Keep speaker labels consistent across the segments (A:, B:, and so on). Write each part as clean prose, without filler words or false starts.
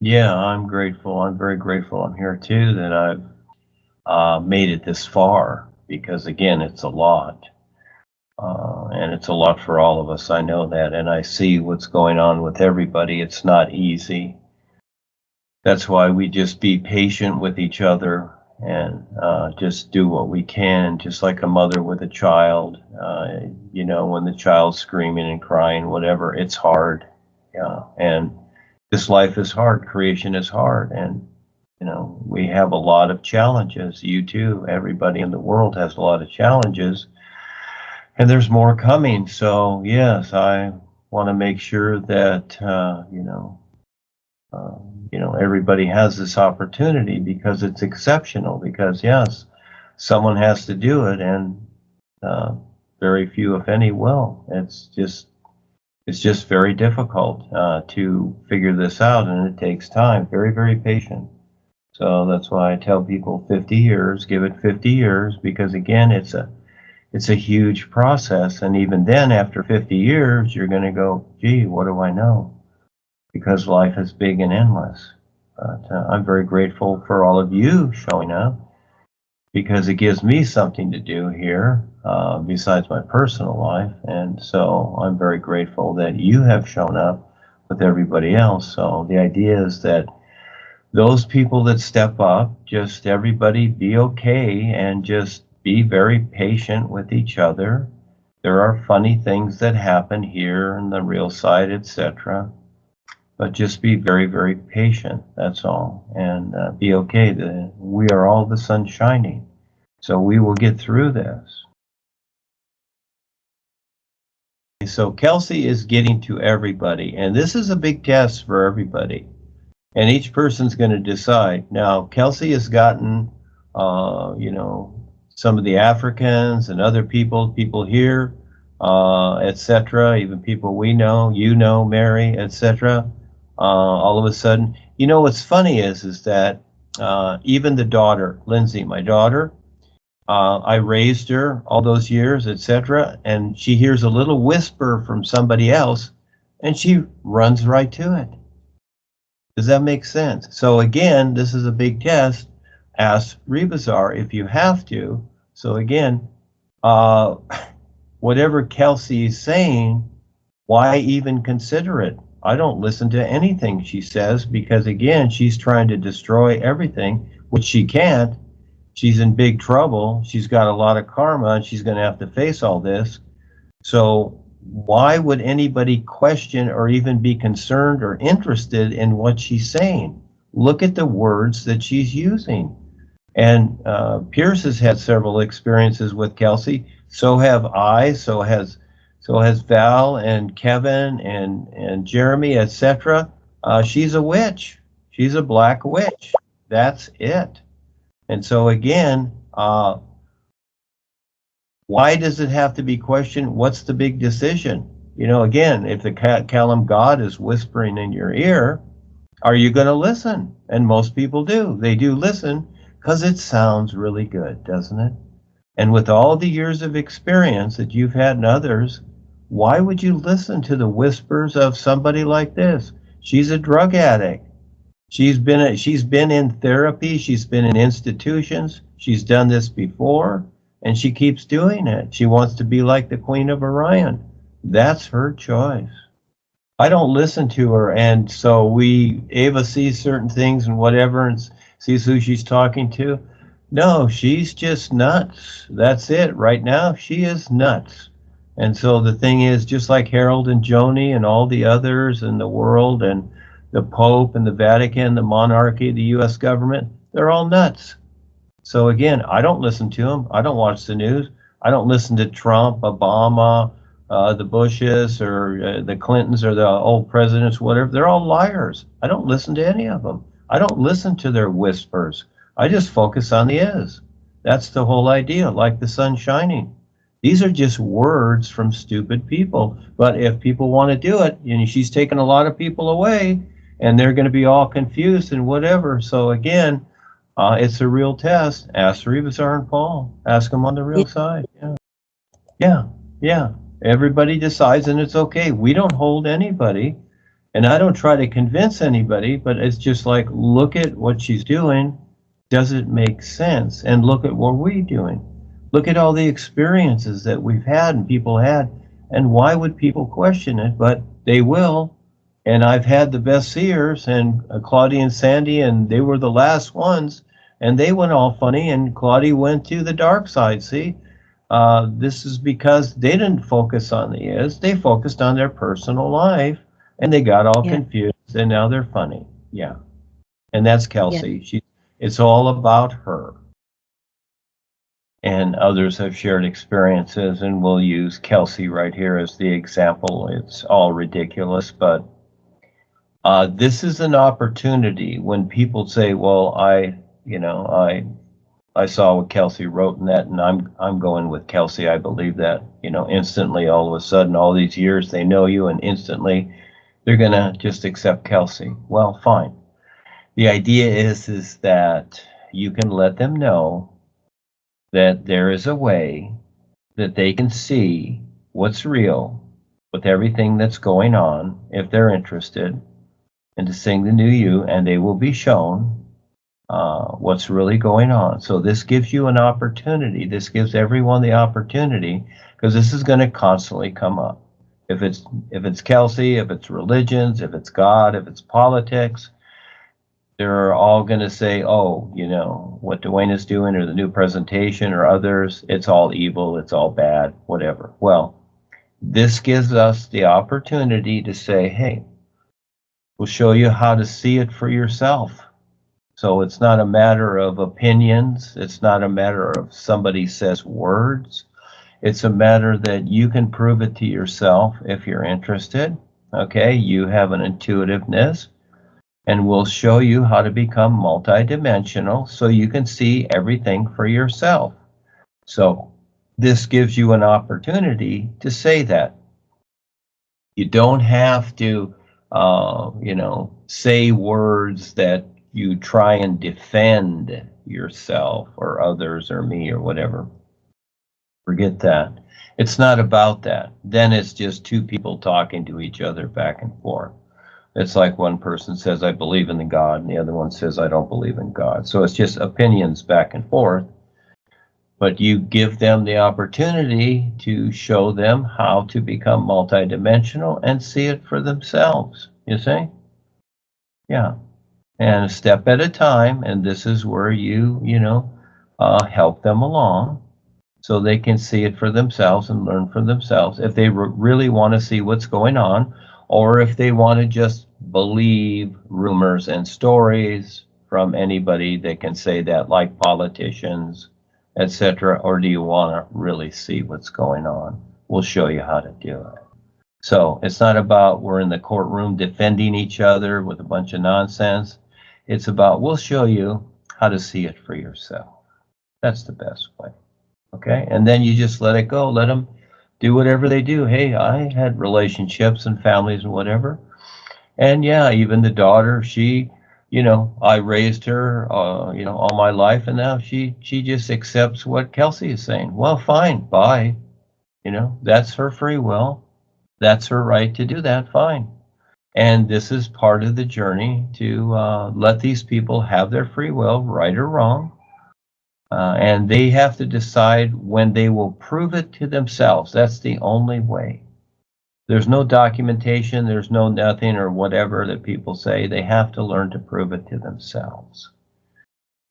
A: Yeah, I'm grateful. I'm very grateful I'm here too that I've made it this far because, again, it's a lot. And it's a lot for all of us. I know that. And I see what's going on with everybody. It's not easy. That's why we just be patient with each other and just do what we can, just like a mother with a child. When the child's screaming and crying, whatever, it's hard. Yeah. And this life is hard. Creation is hard. And, we have a lot of challenges. You too. Everybody in the world has a lot of challenges. And there's more coming. So, yes, I want to make sure that, uh, everybody has this opportunity because it's exceptional. Because yes, someone has to do it, and uh, very few, if any, will. It's just very difficult to figure this out, and it takes time. Very, very patient. So that's why I tell people 50 years, give it 50 years, because again, it's a huge process. And even then, after 50 years, you're going to go, gee, what do I know? Because life is big and endless. But I'm very grateful for all of you showing up because it gives me something to do here besides my personal life. And so I'm very grateful that you have shown up with everybody else. So the idea is that those people that step up, just everybody be okay and just be very patient with each other. There are funny things that happen here in the real side, etc. But just be very, very patient. That's all, and be okay. We are all the sun shining, so we will get through this. So Kelsey is getting to everybody, and this is a big test for everybody. And each person's going to decide. Now, Kelsey has gotten, some of the Africans and other people here, etc., even people we know, Mary, etc. All of a sudden, what's funny is that even the daughter, Lindsay, my daughter, I raised her all those years, etc., and she hears a little whisper from somebody else, and she runs right to it. Does that make sense? So again, this is a big test. Ask Rebazar if you have to. So again, uh, whatever Kelsey is saying, why even consider it? I don't listen to anything she says because again, she's trying to destroy everything, which she can't. She's in big trouble. She's got a lot of karma and she's going to have to face all this. So why would anybody question or even be concerned or interested in what she's saying? Look at the words that she's using. And Pierce has had several experiences with Kelsey. So have I. So has Val and Kevin and Jeremy, etc. She's a witch. She's a black witch. That's it. And so again, why does it have to be questioned? What's the big decision? Again, if the Kalam God is whispering in your ear, are you going to listen? And most people do. They do listen because it sounds really good, doesn't it? And with all the years of experience that you've had and others, why would you listen to the whispers of somebody like this? She's a drug addict. She's been in therapy, she's been in institutions, she's done this before, and she keeps doing it. She wants to be like the Queen of Orion. That's her choice. I don't listen to her, and so Ava sees certain things and whatever, and sees who she's talking to. No, she's just nuts. That's it. Right now, she is nuts. And so the thing is, just like Harold and Joni and all the others in the world, and the Pope and the Vatican, the monarchy, the U.S. government, they're all nuts. So again, I don't listen to them. I don't watch the news. I don't listen to Trump, Obama, the Bushes, or the Clintons, or the old presidents, whatever. They're all liars. I don't listen to any of them. I don't listen to their whispers. I just focus on the is. That's the whole idea, like the sun shining. These are just words from stupid people. But if people want to do it, she's taken a lot of people away, and they're going to be all confused and whatever. So again, it's a real test. Ask Rebazar and Paul. Ask them on the real side. Yeah. Yeah. Yeah. Everybody decides, and it's okay. We don't hold anybody. And I don't try to convince anybody, but it's just like, look at what she's doing. Does it make sense? And look at what we're doing. Look at all the experiences that we've had and people had. And why would people question it? But they will. And I've had the best seers, and Claudia and Sandy, and they were the last ones. And they went all funny, and Claudia went to the dark side. See, this is because they didn't focus on the is, they focused on their personal life, and they got all confused, and now they're funny. Yeah. And that's Kelsey. It's all about her. And others have shared experiences, and we'll use Kelsey right here as the example. It's all ridiculous, but this is an opportunity when people say, well, I saw what Kelsey wrote in that, and I'm going with Kelsey. I believe that, instantly, all of a sudden, all these years, they know you, and instantly they're going to just accept Kelsey. Well, fine. The idea is that you can let them know that there is a way that they can see what's real with everything that's going on if they're interested, and to sing the new you, and they will be shown what's really going on. So this gives you an opportunity. This gives everyone the opportunity, because this is going to constantly come up. If it's Kelsey, if it's religions, if it's God, if it's politics, they're all going to say, oh, what Duane is doing, or the new presentation, or others, it's all evil, it's all bad, whatever. Well, this gives us the opportunity to say, hey, we'll show you how to see it for yourself. So it's not a matter of opinions. It's not a matter of somebody says words. It's a matter that you can prove it to yourself if you're interested. Okay, you have an intuitiveness, and we'll show you how to become multidimensional so you can see everything for yourself. So this gives you an opportunity to say that. You don't have to, say words that you try and defend yourself or others or me or whatever. Forget that. It's not about that. Then it's just two people talking to each other back and forth. It's like one person says, I believe in the God, and the other one says, I don't believe in God. So it's just opinions back and forth. But you give them the opportunity to show them how to become multidimensional and see it for themselves, you see? Yeah. And a step at a time, and this is where you help them along so they can see it for themselves and learn for themselves if they really want to see what's going on, or if they want to just believe rumors and stories from anybody that can say that, like politicians, etc. Or do you want to really see what's going on? We'll show you how to do it. So it's not about we're in the courtroom defending each other with a bunch of nonsense. It's about we'll show you how to see it for yourself. That's the best way. Okay? And then you just let it go. Let them do whatever they do. Hey, I had relationships and families and whatever. And yeah, even the daughter, she, I raised her, all my life, and now she just accepts what Kelsey is saying. Well, fine, bye. That's her free will. That's her right to do that, fine. And this is part of the journey to let these people have their free will, right or wrong. And they have to decide when they will prove it to themselves. That's the only way. There's no documentation, there's no nothing or whatever that people say. They have to learn to prove it to themselves.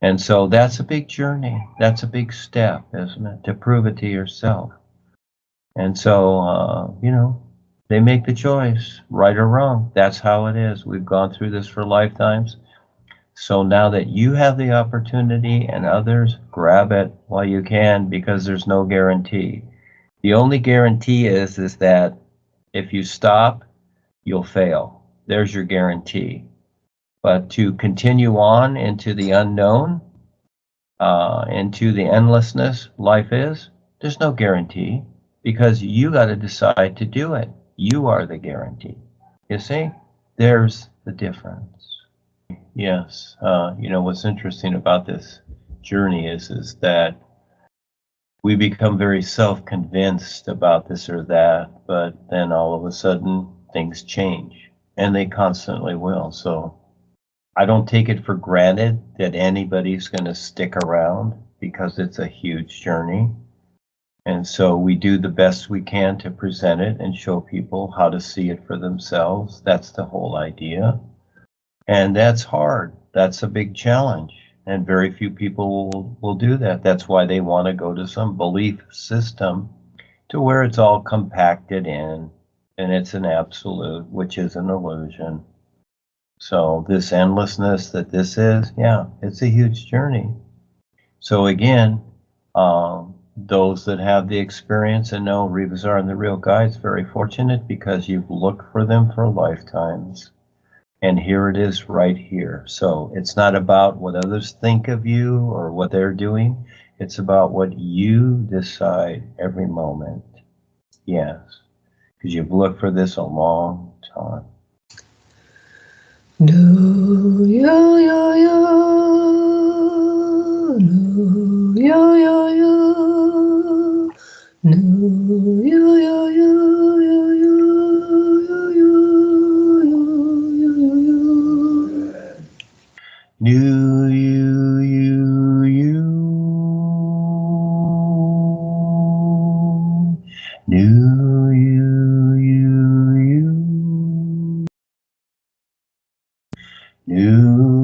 A: And so that's a big journey. That's a big step, isn't it? To prove it to yourself. And so, they make the choice, right or wrong. That's how it is. We've gone through this for lifetimes. So now that you have the opportunity and others, grab it while you can, because there's no guarantee. The only guarantee is that if you stop, you'll fail. There's your guarantee. But to continue on into the unknown, into the endlessness life is, there's no guarantee, because you got to decide to do it. You are the guarantee. You see? There's the difference. Yes. What's interesting about this journey is that we become very self-convinced about this or that, but then all of a sudden things change. and they constantly will. So I don't take it for granted that anybody's going to stick around, because it's a huge journey. And so we do the best we can to present it and show people how to see it for themselves. That's the whole idea. And that's hard. That's a big challenge. And very few people will do that. That's why they want to go to some belief system to where it's all compacted in and it's an absolute, which is an illusion. So this endlessness that this is, yeah, it's a huge journey. So again, those that have the experience and know Rebazar and the Real Guide's very fortunate, because you've looked for them for lifetimes. And here it is right here. So it's not about what others think of you or what they're doing. It's about what you decide every moment. Yes, because you've looked for this a long time.
B: Do yo yo yo, no yo yo yo, no yo yo yo yo yo yo yo yo yo.
A: Do you do you do